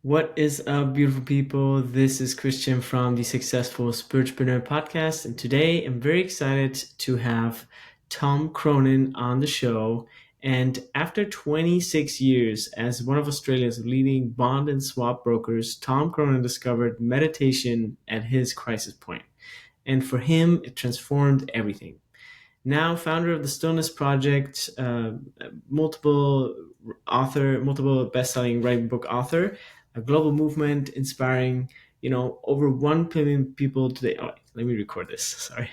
What is up, beautiful people? This is Christian from the Successful Spiritualpreneur Podcast, and today I'm very excited to have Tom Cronin on the show. And after 26 years as one of Australia's leading bond and swap brokers, Tom Cronin discovered meditation at his crisis point. And for him, it transformed everything. Now founder of the Stillness Project, multiple multiple best-selling writing book author, a global movement inspiring, over 1 billion people today. Oh, let me record this. Sorry.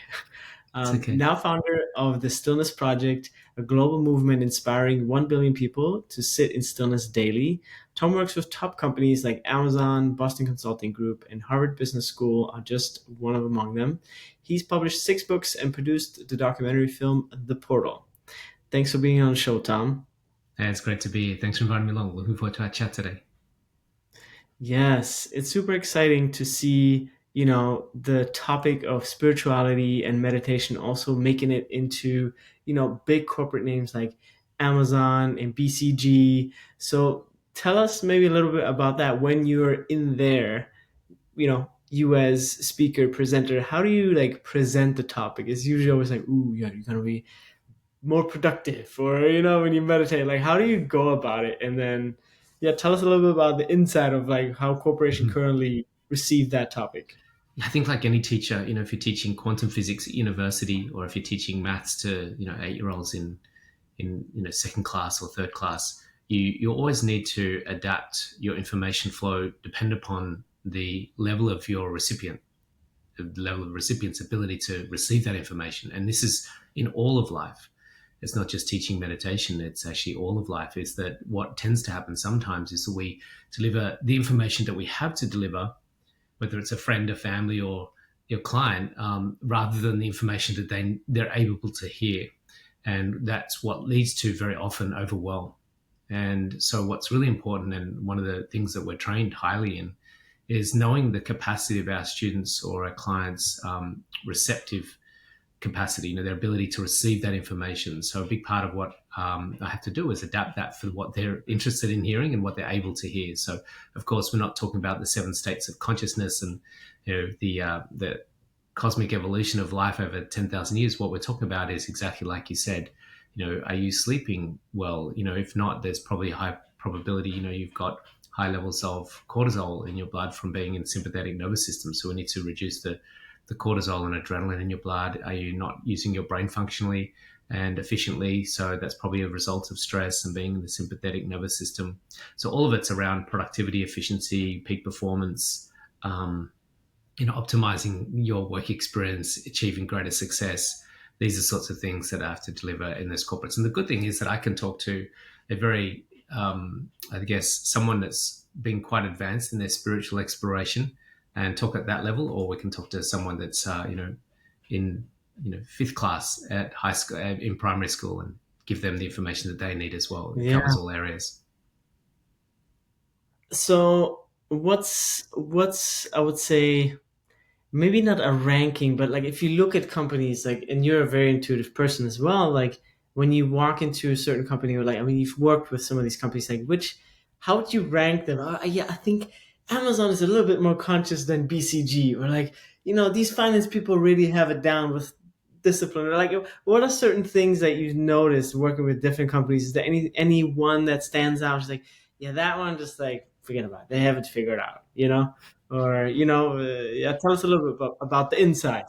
It's okay. Now founder of the Stillness Project, a global movement inspiring 1 billion people to sit in stillness daily. Tom works with top companies like Amazon, Boston Consulting Group, and Harvard Business School are just one of among them. He's published 6 books and produced the documentary film The Portal. Thanks for being on the show, Tom. Hey, it's great to be here. Thanks for inviting me along. Looking forward to our chat today. Yes, it's super exciting to see, the topic of spirituality and meditation also making it into, big corporate names like Amazon and BCG. So tell us maybe a little bit about that when you're in there, you as speaker, presenter, how do you like present the topic? It's usually always like, ooh, yeah, you're gonna be more productive, or when you meditate, like how do you go about it? And then yeah, tell us a little bit about the inside of like how corporation Mhm. currently receive that topic. I think like any teacher, if you're teaching quantum physics at university or if you're teaching maths to, 8-year-olds in second class or third class, you always need to adapt your information flow depend upon the level of your recipient, the level of the recipient's ability to receive that information. And this is in all of life. It's not just teaching meditation, it's actually all of life. Is that what tends to happen sometimes is that we deliver the information that we have to deliver, whether it's a friend, a family, or your client, rather than the information that they're able to hear. And that's what leads to very often overwhelm. And so what's really important, and one of the things that we're trained highly in, is knowing the capacity of our students or our clients' receptive capacity, their ability to receive that information. So a big part of what I have to do is adapt that for what they're interested in hearing and what they're able to hear. So, of course, we're not talking about the 7 states of consciousness and the cosmic evolution of life over 10,000 years. What we're talking about is exactly like you said. Are you sleeping well? If not, there's probably a high probability. You've got high levels of cortisol in your blood from being in the sympathetic nervous system. So we need to reduce the cortisol and adrenaline in your blood? Are you not using your brain functionally and efficiently? So that's probably a result of stress and being in the sympathetic nervous system. So all of it's around productivity, efficiency, peak performance, optimizing your work experience, achieving greater success. These are sorts of things that I have to deliver in those corporates. And the good thing is that I can talk to a very, I guess, someone that's been quite advanced in their spiritual exploration and talk at that level, or we can talk to someone that's, in, fifth class at high school, in primary school, and give them the information that they need as well. It Yeah. covers all areas. So what's I would say, maybe not a ranking, but like if you look at companies, like, and you're a very intuitive person as well, like when you walk into a certain company, or like, I mean, you've worked with some of these companies, like how would you rank them? Yeah, I think Amazon is a little bit more conscious than BCG, or like, these finance people really have it down with discipline, or like, what are certain things that you've noticed working with different companies? Is there any one that stands out? It's like, yeah, that one, just like forget about it. They haven't figured out, or yeah, tell us a little bit about the inside.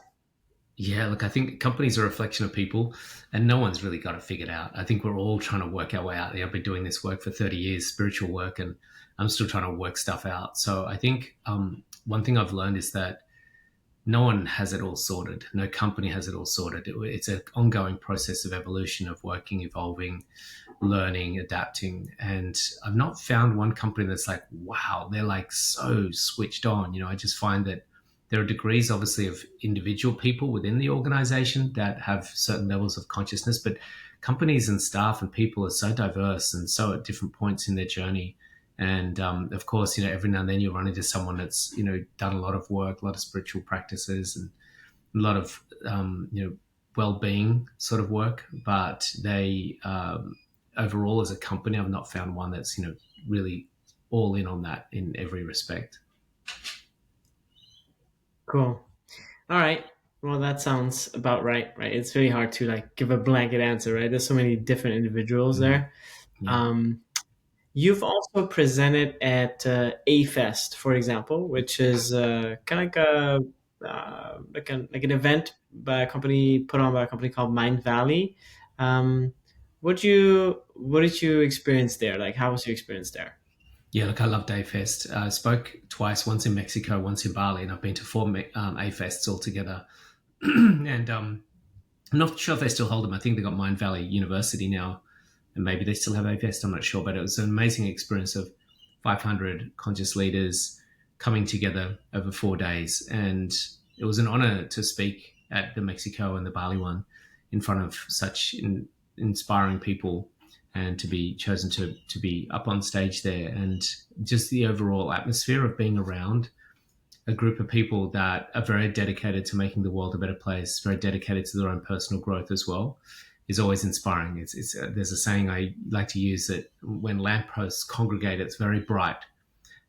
Yeah, look, I think companies are a reflection of people, and no one's really got it figured out. I think we're all trying to work our way out. I've been doing this work for 30 years, spiritual work, and I'm still trying to work stuff out. So I think one thing I've learned is that no one has it all sorted. No company has it all sorted. It's an ongoing process of evolution, of working, evolving, learning, adapting. And I've not found one company that's like, wow, they're like so switched on. I just find that there are degrees, obviously, of individual people within the organization that have certain levels of consciousness, but companies and staff and people are so diverse and so at different points in their journey. And of course, every now and then you'll run into someone that's, done a lot of work, a lot of spiritual practices, and a lot of, well-being sort of work. But they, overall, as a company, I've not found one that's, really all in on that in every respect. Cool. All right. Well, that sounds about right, right? It's very hard to like give a blanket answer, right? There's so many different individuals Mm, there. yeah. Um, you've also presented at A Fest, for example, which is kind of like an event by a company put on by a company called Mind Valley. Um, what did you experience there? Like, how was your experience there? Yeah, look, I love Dayfest. I spoke twice, once in Mexico, once in Bali, and I've been to four A-Fests altogether. And I'm not sure if they still hold them. I think they got Mind Valley University now, and maybe they still have A-Fest. I'm not sure, but it was an amazing experience of 500 conscious leaders coming together over 4 days. And it was an honor to speak at the Mexico and the Bali one in front of such inspiring people and to be chosen to be up on stage there. And just the overall atmosphere of being around a group of people that are very dedicated to making the world a better place, very dedicated to their own personal growth as well, is always inspiring. There's a saying I like to use that when lampposts congregate, it's very bright,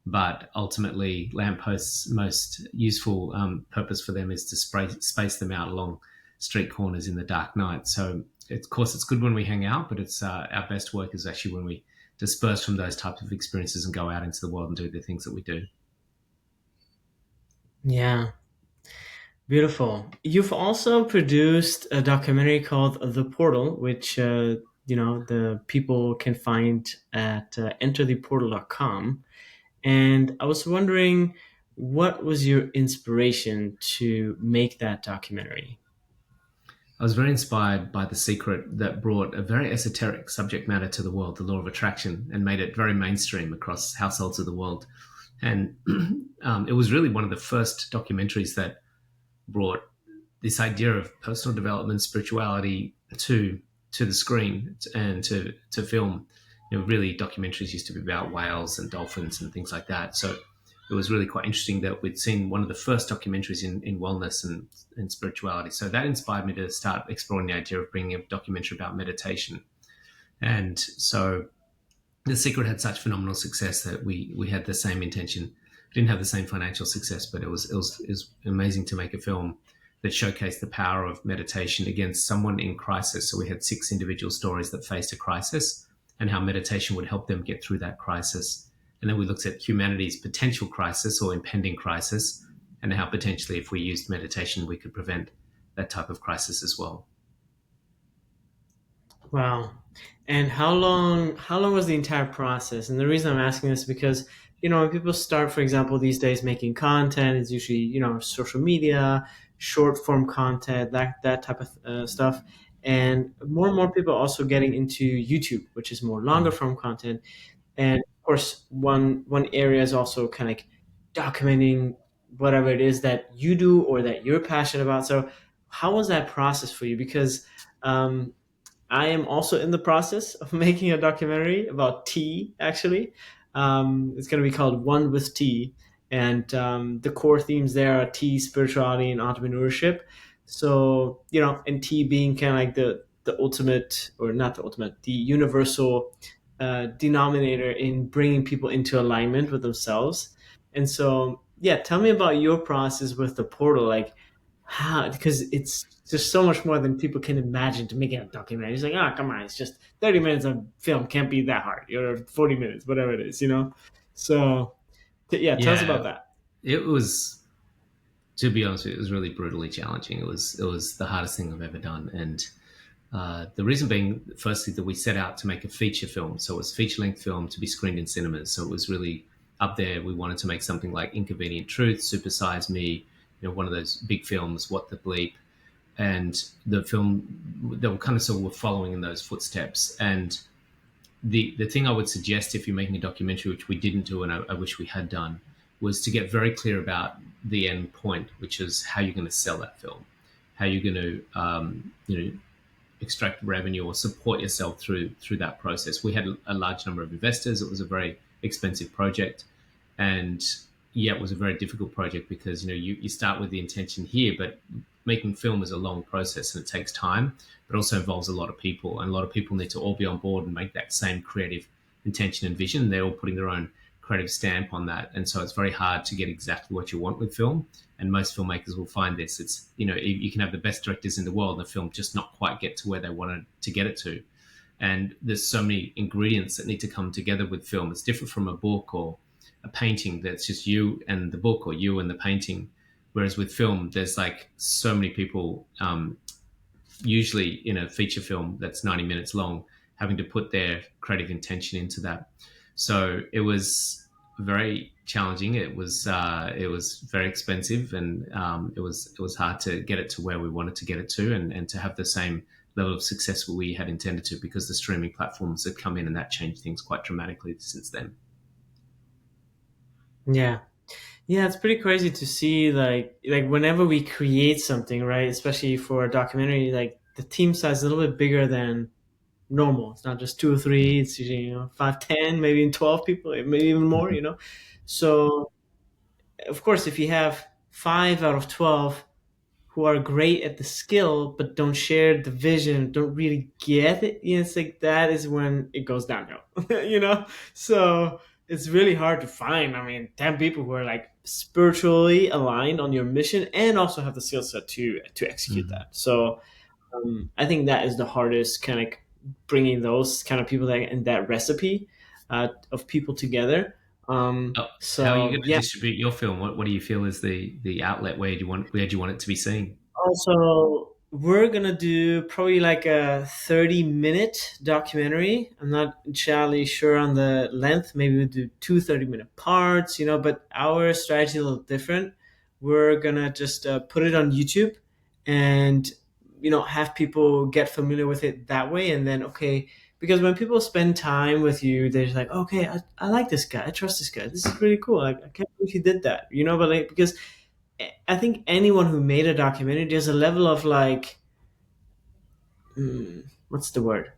but ultimately lampposts' most useful purpose for them is to space them out along street corners in the dark night. So of course it's good when we hang out, but it's our best work is actually when we disperse from those types of experiences and go out into the world and do the things that we do. Yeah, beautiful. You've also produced a documentary called The Portal, which the people can find at entertheportal.com. And I was wondering, what was your inspiration to make that documentary? I was very inspired by The Secret that brought a very esoteric subject matter to the world, the law of attraction, and made it very mainstream across households of the world. And it was really one of the first documentaries that brought this idea of personal development, spirituality to the screen and to film. Really, documentaries used to be about whales and dolphins and things like that. So it was really quite interesting that we'd seen one of the first documentaries in wellness and spirituality. So that inspired me to start exploring the idea of bringing a documentary about meditation. And so The Secret had such phenomenal success that we had the same intention. We didn't have the same financial success, but it was amazing to make a film that showcased the power of meditation against someone in crisis. So we had 6 individual stories that faced a crisis and how meditation would help them get through that crisis. And then we looked at humanity's potential crisis or impending crisis and how potentially if we used meditation, we could prevent that type of crisis as well. Wow. And how long was the entire process? And the reason I'm asking this is because, when people start, for example, these days making content, it's usually, social media, short form content, that type of stuff. And more people are also getting into YouTube, which is more longer Mm. form content. And of course, one area is also kind of like documenting whatever it is that you do or that you're passionate about. So how was that process for you? Because I am also in the process of making a documentary about tea, actually. It's going to be called One with Tea. And the core themes there are tea, spirituality, and entrepreneurship. So, and tea being kind of like the ultimate, or not the ultimate, the universal denominator in bringing people into alignment with themselves. And so, yeah, tell me about your process with the portal. Like, how, because it's just so much more than people can imagine to make a documentary. It's like, oh, come on, it's just 30 minutes of film can't be that hard, or 40 minutes, whatever it is. So, yeah, tell us about Yeah, that. it was, to be honest with you, it was really brutally challenging. It was the hardest thing I've ever done, and the reason being, firstly, that we set out to make a feature film, so it was feature length film to be screened in cinemas. So it was really up there. We wanted to make something like Inconvenient Truth, Super Size Me, one of those big films, What the Bleep, and the film that were kind of sort of were following in those footsteps. And the thing I would suggest if you're making a documentary, which we didn't do and I wish we had done, was to get very clear about the end point, which is how you're going to sell that film, how you're going to extract revenue or support yourself through that process. We had a large number of investors. It was a very expensive project, and yeah, it was a very difficult project because you start with the intention here, but making film is a long process and it takes time, but also involves a lot of people, and a lot of people need to all be on board and make that same creative intention and vision. They're all putting their own creative stamp on that, and so it's very hard to get exactly what you want with film. And most filmmakers will find this. It's, you can have the best directors in the world, and the film just not quite get to where they wanted to get it to. And there's so many ingredients that need to come together with film. It's different from a book or a painting that's just you and the book, or you and the painting. Whereas with film, there's like so many people, usually in a feature film that's 90 minutes long, having to put their creative intention into that. So it was very challenging. It was very expensive, and it was hard to get it to where we wanted to get it to, and to have the same level of success we had intended to, because the streaming platforms had come in and that changed things quite dramatically since then. Yeah. Yeah, it's pretty crazy to see like whenever we create something, right? Especially for a documentary, like the team size is a little bit bigger than normal. It's not just two or three, it's usually, 5, 10, maybe even 12 people, maybe even more, Mhm. So of course if you have 5 out of 12 who are great at the skill but don't share the vision, don't really get it, it's like that is when it goes downhill. So it's really hard to find, I mean, 10 people who are like spiritually aligned on your mission and also have the skill set to execute Mhm. that. So I think that is the hardest kind of bringing those kind of people that in that recipe of people together. Oh, how are you So going to yeah. distribute your film? What do you feel is the outlet? Where do you want it to be seen? Also, we're gonna do probably like a 30-minute documentary. I'm not entirely sure on the length. Maybe we'll do two 30-minute parts, but our strategy is a little different. We're gonna just put it on YouTube and, have people get familiar with it that way. And then, okay, because when people spend time with you, they're just like, okay, I like this guy. I trust this guy. This is really cool. Like, I can't believe he did that, but like, because I think anyone who made a documentary, there's a level of like, what's the word?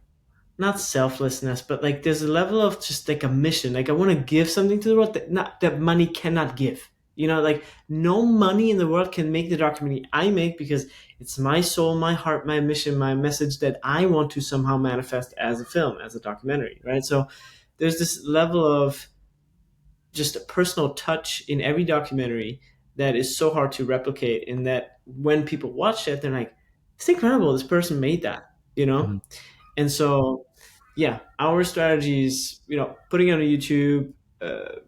Not selflessness, but like there's a level of just like a mission. Like I want to give something to the world that money cannot give. Like no money in the world can make the documentary I make, because it's my soul, my heart, my mission, my message that I want to somehow manifest as a film, as a documentary, right? So there's this level of just a personal touch in every documentary that is so hard to replicate, in that when people watch it they're like, it's incredible, this person made that. Mhm. And so yeah, our strategy is, putting it on YouTube.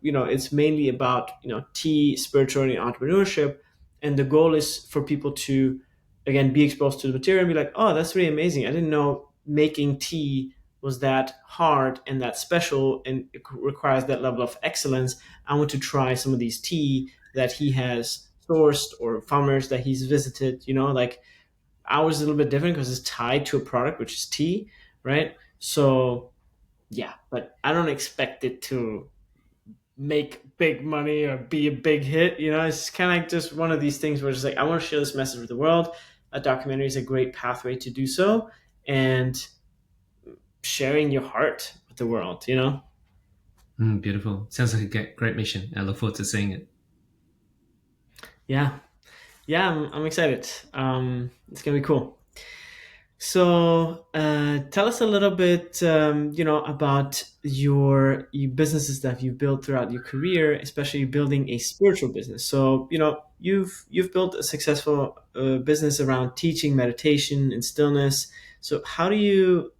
It's mainly about, tea, spirituality, and entrepreneurship, and the goal is for people to again be exposed to the material and be like, oh, that's really amazing, I didn't know making tea was that hard and that special, and it requires that level of excellence. I want to try some of these tea that he has sourced or farmers that he's visited. Like ours is a little bit different because it's tied to a product, which is tea, right? So yeah, but I don't expect it to make big money or be a big hit. It's kind of like just one of these things where it's like, I want to share this message with the world. A documentary is a great pathway to do so, and sharing your heart with the world. Beautiful. Sounds like a great mission. I look forward to seeing it. Yeah. Yeah, I'm excited. It's gonna be cool. So, tell us a little bit, about your businesses that you've built throughout your career, especially building a spiritual business. So, you've built a successful business around teaching meditation and stillness. So, how do you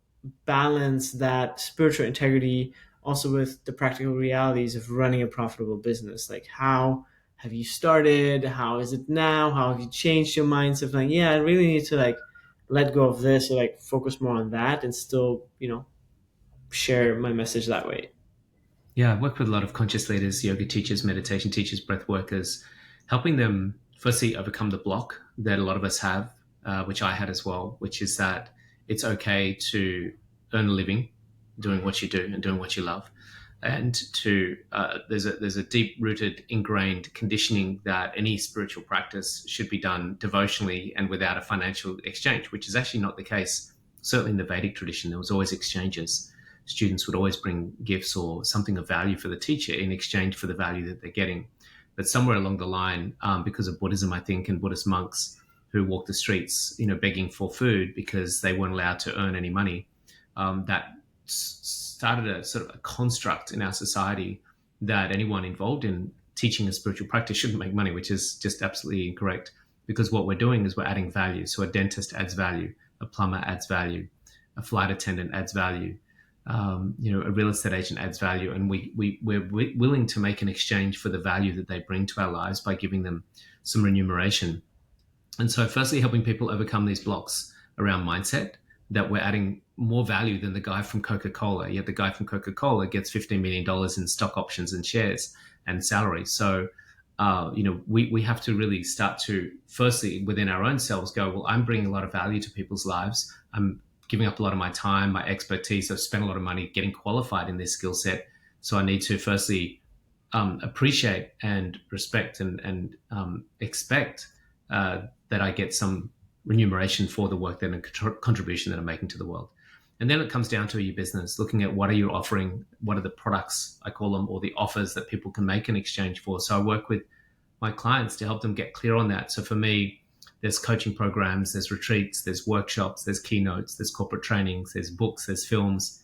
balance that spiritual integrity also with the practical realities of running a profitable business? Like, how have you started? How is it now? How have you changed your mindset? Like, yeah, I really need to like let go of this or like focus more on that and still, share my message that way. Yeah, I've worked with a lot of conscious leaders, yoga teachers, meditation teachers, breath workers, helping them firstly overcome the block that a lot of us have, which I had as well, which is that it's okay to earn a living doing what you do and doing what you love. And there's a deep rooted, ingrained conditioning that any spiritual practice should be done devotionally and without a financial exchange, which is actually not the case. Certainly in the Vedic tradition, there was always exchanges. Students would always bring gifts or something of value for the teacher in exchange for the value that they're getting. But somewhere along the line, because of Buddhism, I think, and Buddhist monks who walk the streets, begging for food because they weren't allowed to earn any money, that started a sort of a construct in our society that anyone involved in teaching a spiritual practice shouldn't make money, which is just absolutely incorrect, because what we're doing is we're adding value. So a dentist adds value, a plumber adds value, a flight attendant adds value, a real estate agent adds value, and we're willing to make an exchange for the value that they bring to our lives by giving them some remuneration. And so firstly, helping people overcome these blocks around mindset, that we're adding more value than the guy from Coca-Cola. Yet the guy from Coca-Cola gets $15 million in stock options and shares and salary. So, we have to really start to, firstly, within our own selves, go, well, I'm bringing a lot of value to people's lives. I'm giving up a lot of my time, my expertise. I've spent a lot of money getting qualified in this skill set. So I need to firstly appreciate and respect and expect that I get some remuneration for the work and contribution that I'm making to the world. And then it comes down to your business, looking at what are you offering, what are the products, I call them, or the offers that people can make in exchange for. So I work with my clients to help them get clear on that. So for me, there's coaching programs, there's retreats, there's workshops, there's keynotes, there's corporate trainings, there's books, there's films.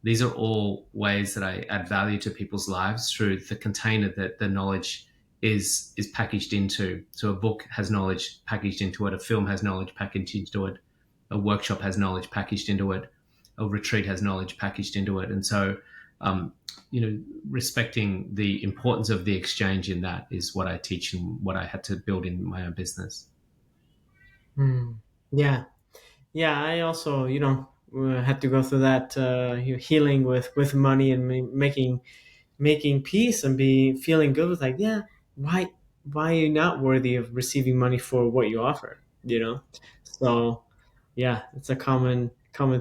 These are all ways that I add value to people's lives through the container that the knowledge is packaged into. So a book has knowledge packaged into it, a film has knowledge packaged into it, a workshop has knowledge packaged into it, a retreat has knowledge packaged into it. And so, respecting the importance of the exchange in that is what I teach and what I had to build in my own business. Yeah. Yeah, I also, had to go through that healing with money and making peace and be feeling good with, like, yeah, why are you not worthy of receiving money for what you offer? So yeah, it's a common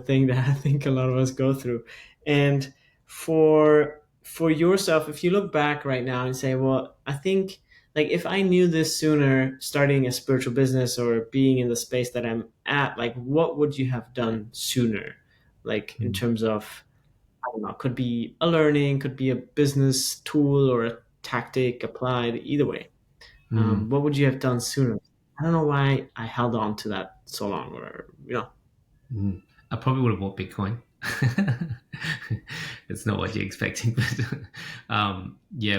thing that I think a lot of us go through. And for yourself, if you look back right now and say, well, I think, like, if I knew this sooner, starting a spiritual business or being in the space that I'm at, like, what would you have done sooner? Like, in terms of, I don't know, could be a learning, could be a business tool or a tactic applied, either way. What would you have done sooner? I don't know why I held on to that so long, or. I probably would have bought Bitcoin. It's not what you're expecting, but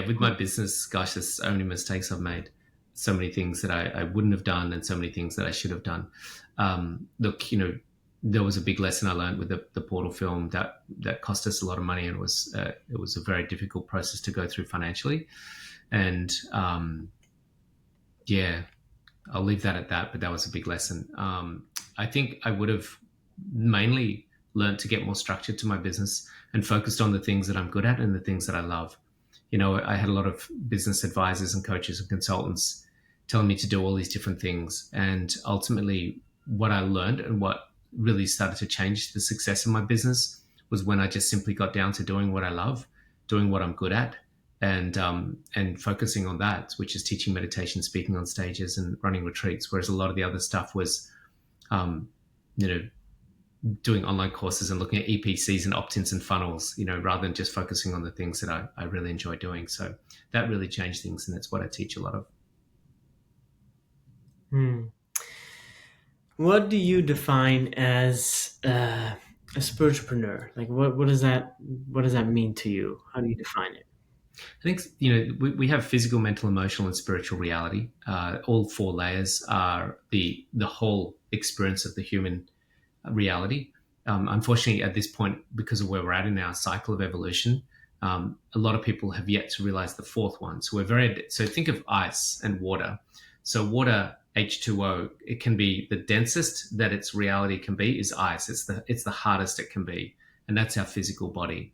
with my business, gosh, there's so many mistakes I've made, so many things that I wouldn't have done, and so many things that I should have done. Look, there was a big lesson I learned with the Portal film that cost us a lot of money, and it was a very difficult process to go through financially. And I'll leave that at that. But that was a big lesson. I think I would have mainly learned to get more structure to my business and focused on the things that I'm good at and the things that I love. I had a lot of business advisors and coaches and consultants telling me to do all these different things. And ultimately, what I learned and what really started to change the success of my business was when I just simply got down to doing what I love, doing what I'm good at, and focusing on that, which is teaching meditation, speaking on stages, and running retreats. Whereas a lot of the other stuff was, doing online courses and looking at EPCs and opt-ins and funnels, rather than just focusing on the things that I really enjoy doing. So that really changed things, and that's what I teach a lot of. What do you define as a spiritualpreneur? Like, what does that mean to you? How do you define it? I think, we have physical, mental, emotional, and spiritual reality. All four layers are the whole experience of the human reality. Unfortunately, at this point, because of where we're at in our cycle of evolution, a lot of people have yet to realize the fourth one. So so think of ice and water. So water, H2O, it can be the densest that its reality can be is ice. It's the hardest it can be, and that's our physical body.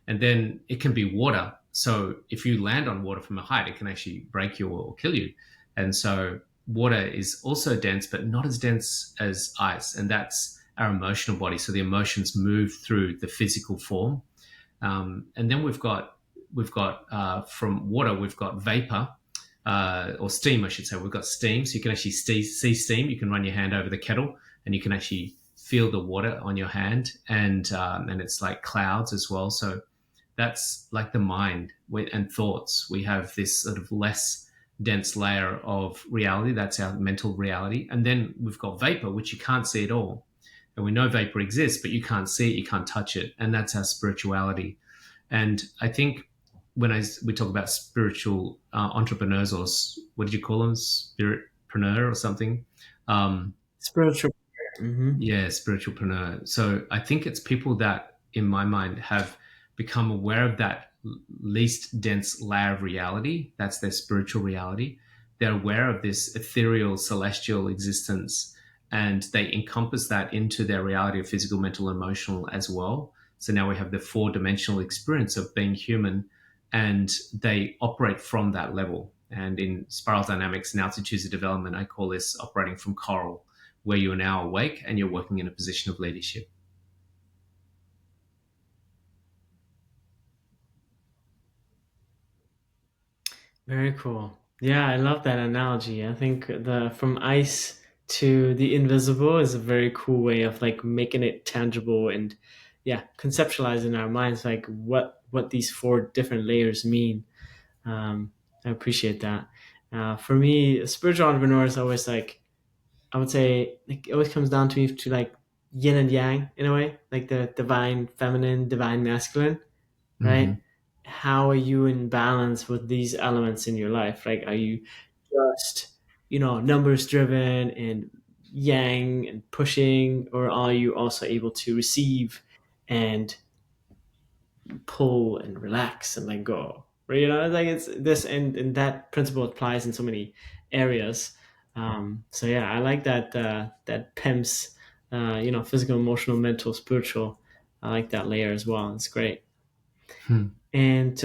And then it can be water. So if you land on water from a height, it can actually break you or kill you. And so water is also dense, but not as dense as ice, and that's our emotional body. So the emotions move through the physical form. And then we've got from water, we've got vapor, or steam, I should say. We've got steam. So you can actually see steam. You can run your hand over the kettle and you can actually feel the water on your hand, and it's like clouds as well. So that's like the mind and thoughts. We have this sort of less dense layer of reality. That's our mental reality. And then we've got vapor, which you can't see at all. And we know vapor exists, but you can't see it, you can't touch it. And that's our spirituality. And I think we talk about spiritual entrepreneurs, or what did you call them, spiritpreneur or something? Spiritual. Mm-hmm. Yeah, spiritualpreneur. So I think it's people that, in my mind, have become aware of that least dense layer of reality. That's their spiritual reality. They're aware of this ethereal, celestial existence, and they encompass that into their reality of physical, mental, emotional as well. So now we have the four-dimensional experience of being human, and they operate from that level. And in spiral dynamics and altitudes of development, I call this operating from coral, where you are now awake and you're working in a position of leadership. Very cool. Yeah, I love that analogy. I think the from ice to the invisible is a very cool way of like making it tangible and yeah, conceptualize in our minds like what these four different layers mean. I appreciate that. For me, a spiritual entrepreneur is always like I would say like it always comes down to me to like yin and yang in a way, like the divine feminine, divine masculine, Mm-hmm. right? How are you in balance with these elements in your life? Like, are you just, numbers driven and yang and pushing, or are you also able to receive and pull and relax and let go? Right? Like it's this, and that principle applies in so many areas. So yeah, I like that PEMS, physical, emotional, mental, spiritual. I like that layer as well. It's great. Hmm. And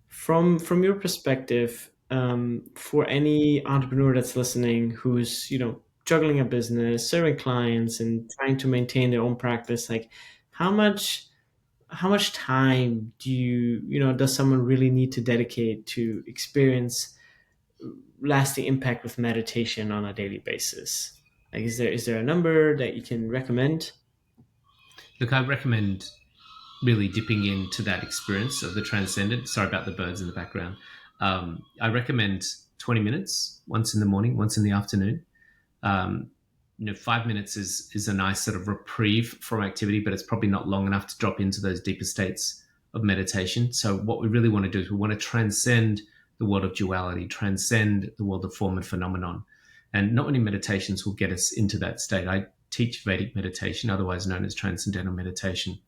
from your perspective, for any entrepreneur that's listening who's juggling a business, serving clients, and trying to maintain their own practice, like how much how much time does someone really need to dedicate to experience lasting impact with meditation on a daily basis? Like, is there a number that you can recommend? Look, I recommend really dipping into that experience of the transcendent. Sorry about the birds in the background. I recommend 20 minutes, once in the morning, once in the afternoon. Um, 5 minutes is a nice sort of reprieve from activity, but it's probably not long enough to drop into those deeper states of meditation. So what we really want to do is we want to transcend the world of duality, transcend the world of form and phenomenon. And not many meditations will get us into that state. I teach Vedic meditation, otherwise known as transcendental meditation.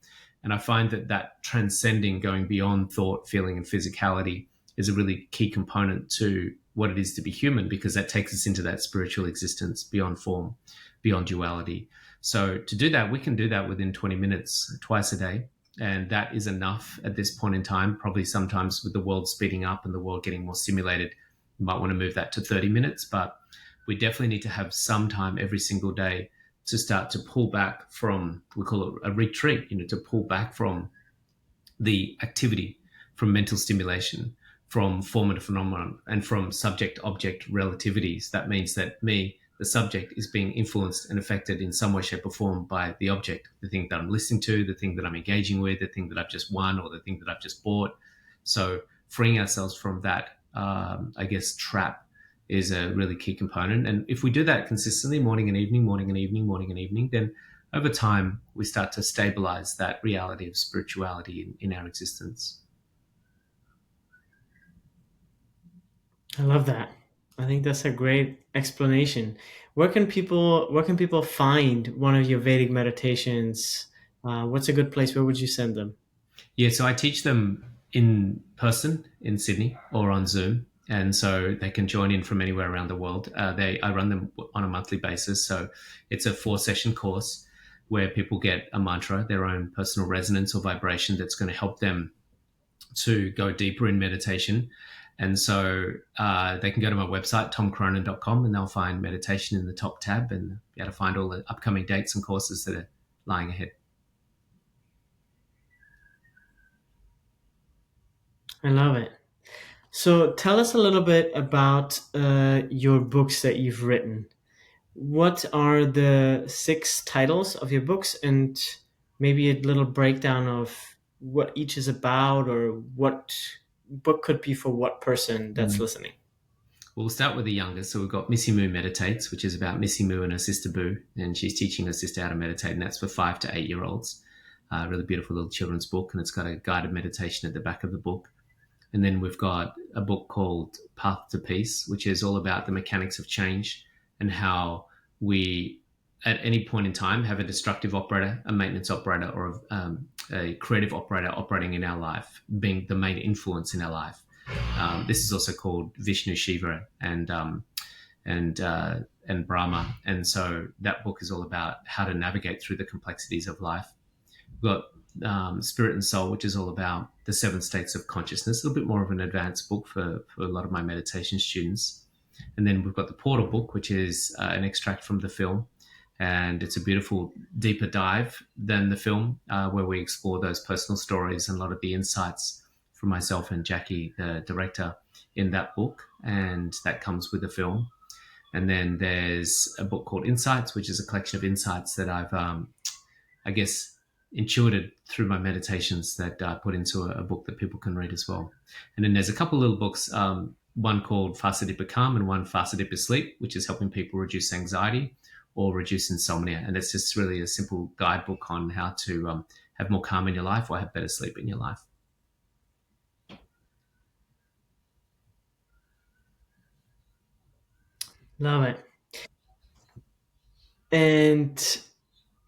And I find that transcending, going beyond thought, feeling, and physicality is a really key component to what it is to be human, because that takes us into that spiritual existence beyond form, beyond duality. So to do that, we can do that within 20 minutes twice a day. And that is enough at this point in time. Probably sometimes with the world speeding up and the world getting more stimulated, you might want to move that to 30 minutes. But we definitely need to have some time every single day to start to pull back from, we call it a retreat, to pull back from the activity, from mental stimulation, from form and phenomenon, and from subject-object relativities. That means that me, the subject, is being influenced and affected in some way, shape, or form by the object, the thing that I'm listening to, the thing that I'm engaging with, the thing that I've just won, or the thing that I've just bought. So freeing ourselves from that, trap is a really key component. And if we do that consistently, morning and evening, morning and evening, morning and evening, then over time we start to stabilize that reality of spirituality in our existence. I love that. I think that's a great explanation. Where can people find one of your Vedic meditations? What's a good place? Where would you send them? Yeah, so I teach them in person in Sydney or on Zoom, and so they can join in from anywhere around the world. I run them on a monthly basis, so it's a 4-session course where people get a mantra, their own personal resonance or vibration that's going to help them to go deeper in meditation. And so they can go to my website, tomcronin.com, and they'll find meditation in the top tab and be able to find all the upcoming dates and courses that are lying ahead. I love it. So tell us a little bit about your books that you've written. What are the 6 titles of your books, and maybe a little breakdown of what each is about, or what book could be for what person that's Mm. listening? We'll start with the youngest. So we've got Missy Moo Meditates, which is about Missy Moo and her sister Boo, and she's teaching her sister how to meditate, and that's for 5 to 8 year olds. Really beautiful little children's book, and it's got a guided meditation at the back of the book. And then we've got a book called Path to Peace, which is all about the mechanics of change and how we, at any point in time, have a destructive operator, a maintenance operator, or a creative operator operating in our life, being the main influence in our life. This is also called Vishnu, Shiva, and Brahma. And so that book is all about how to navigate through the complexities of life. We've got Spirit and Soul, which is all about the 7 states of consciousness, a little bit more of an advanced book for a lot of my meditation students. And then we've got the Portal book, which is an extract from the film. And it's a beautiful, deeper dive than the film, where we explore those personal stories and a lot of the insights from myself and Jackie, the director, in that book. And that comes with the film. And then there's a book called Insights, which is a collection of insights that I've, intuited through my meditations that I put into a book that people can read as well. And then there's a couple of little books, one called Faster, Deeper, Calm and one Faster, Deeper, Sleep, which is helping people reduce anxiety or reduce insomnia. And it's just really a simple guidebook on how to have more calm in your life or have better sleep in your life. Love it. And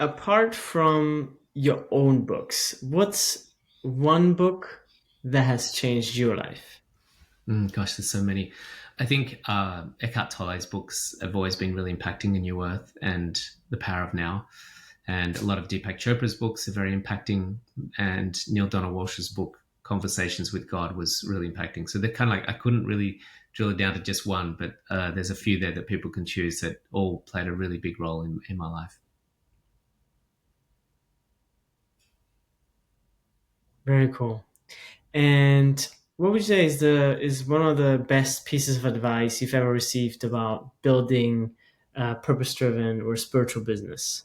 apart from your own books, what's one book that has changed your life? Gosh, there's so many. I think Eckhart Tolle's books have always been really impacting in New Earth and The Power of Now. And a lot of Deepak Chopra's books are very impacting. And Neil Donald Walsh's book, Conversations with God, was really impacting. So they're kind of like, I couldn't really drill it down to just one, but there's a few there that people can choose that all played a really big role in my life. Very cool. And what would you say is one of the best pieces of advice you've ever received about building a purpose-driven or spiritual business?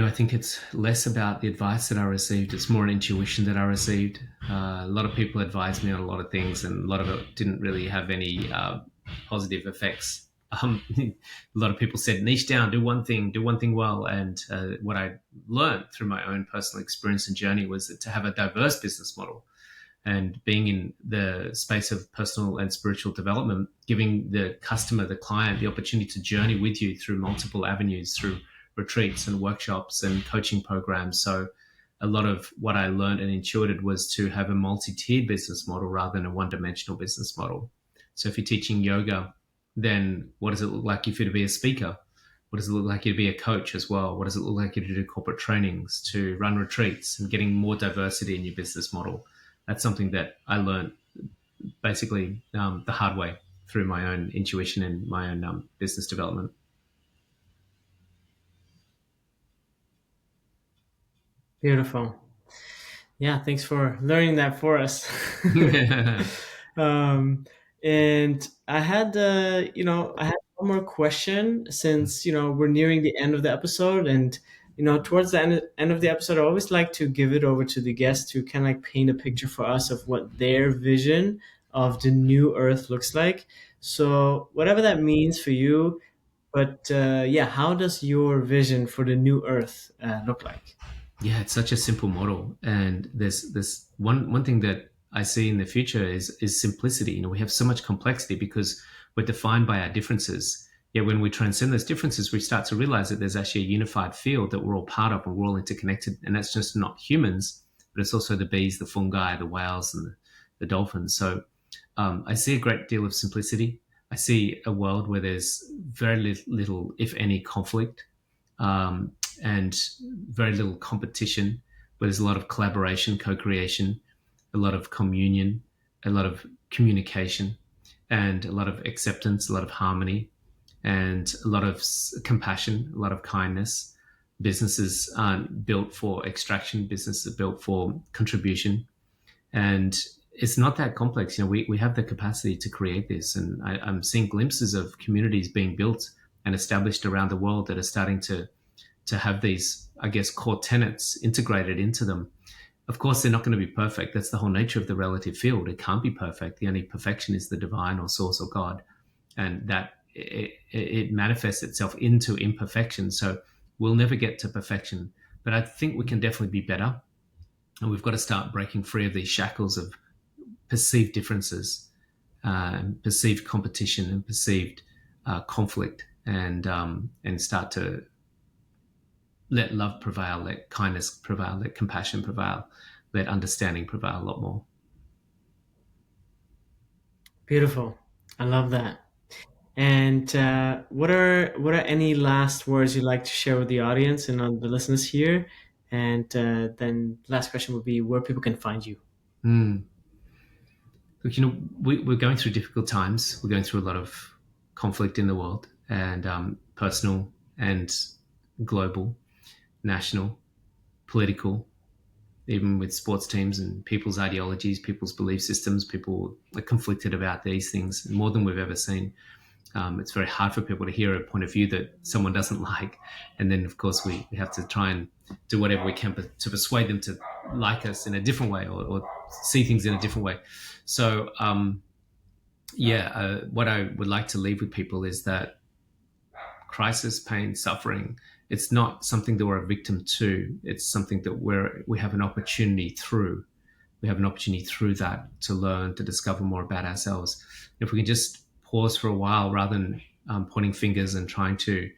I think it's less about the advice that I received. It's more an intuition that I received. A lot of people advised me on a lot of things, and a lot of it didn't really have any positive effects. A lot of people said, niche down, do one thing well. And what I learned through my own personal experience and journey was that to have a diverse business model and being in the space of personal and spiritual development, giving the customer, the client, the opportunity to journey with you through multiple avenues, through retreats and workshops and coaching programs. So a lot of what I learned and intuited was to have a multi-tiered business model rather than a one-dimensional business model. So if you're teaching yoga, then what does it look like if you're to be a speaker? What does it look like you to be a coach as well? What does it look like you to do corporate trainings, to run retreats, and getting more diversity in your business model? That's something that I learned basically the hard way through my own intuition and my own business development. Beautiful. Yeah, thanks for learning that for us. And I had, I had one more question since, we're nearing the end of the episode. And, towards the end of the episode, I always like to give it over to the guest to kind of like paint a picture for us of what their vision of the new earth looks like. So whatever that means for you, but yeah, how does your vision for the new earth look like? Yeah, it's such a simple model, and there's one thing that I see in the future is simplicity. We have so much complexity because we're defined by our differences. Yet when we transcend those differences, we start to realize that there's actually a unified field that we're all part of and we're all interconnected. And that's just not humans, but it's also the bees, the fungi, the whales, and the dolphins. So I see a great deal of simplicity. I see a world where there's very little, if any, conflict. And very little competition, but there's a lot of collaboration, co-creation, a lot of communion, a lot of communication, and a lot of acceptance, a lot of harmony, and a lot of compassion, a lot of kindness. Businesses aren't built for extraction. Businesses are built for contribution. And it's not that complex. We have the capacity to create this. And I'm seeing glimpses of communities being built and established around the world that are starting to have these, I guess, core tenets integrated into them. Of course, they're not going to be perfect. That's the whole nature of the relative field. It can't be perfect. The only perfection is the divine or source or God. And that it manifests itself into imperfection. So we'll never get to perfection. But I think we can definitely be better. And we've got to start breaking free of these shackles of perceived differences, perceived competition, and perceived conflict, and start to let love prevail, let kindness prevail, let compassion prevail, let understanding prevail a lot more. Beautiful. I love that. And what are any last words you'd like to share with the audience and on the listeners here? And then last question would be where people can find you. Mm. Look, we're going through difficult times. We're going through a lot of conflict in the world, and personal and global, national, political, even with sports teams and people's ideologies, people's belief systems. People are conflicted about these things more than we've ever seen. It's very hard for people to hear a point of view that someone doesn't like. And then, of course, we have to try and do whatever we can to persuade them to like us in a different way, or see things in a different way. So, what I would like to leave with people is that crisis, pain, suffering, it's not something that we're a victim to. It's something that we have an opportunity through. We have an opportunity through that to learn, to discover more about ourselves. If we can just pause for a while rather than pointing fingers and trying to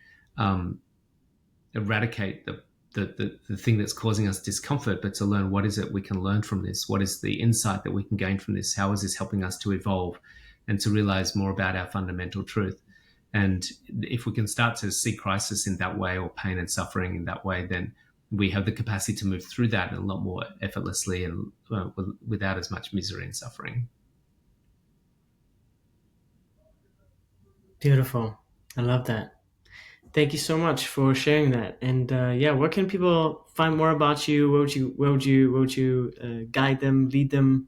eradicate the thing that's causing us discomfort, but to learn what is it we can learn from this? What is the insight that we can gain from this? How is this helping us to evolve and to realize more about our fundamental truth? And if we can start to see crisis in that way, or pain and suffering in that way, then we have the capacity to move through that a lot more effortlessly and without as much misery and suffering. Beautiful. I love that. Thank you so much for sharing that. And where can people find more about you? Where would you guide them, lead them?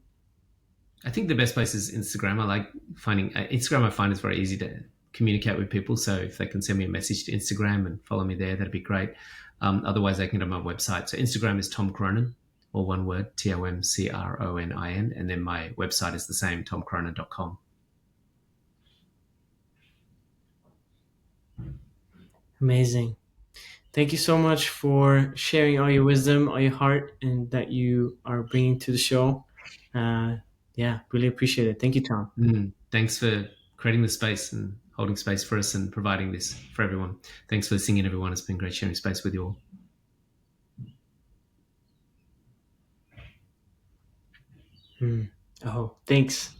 I think the best place is Instagram. I like finding Instagram. I find it's very easy to communicate with people. So if they can send me a message to Instagram and follow me there, that'd be great. Otherwise, they can go to my website. So Instagram is Tom Cronin, or one word, TomCronin. And then my website is the same, tomcronin.com. Amazing. Thank you so much for sharing all your wisdom, all your heart, and that you are bringing to the show. Really appreciate it. Thank you, Tom. Thanks for creating the space and holding space for us and providing this for everyone. Thanks for listening, everyone. It's been great sharing space with you all. Oh, thanks.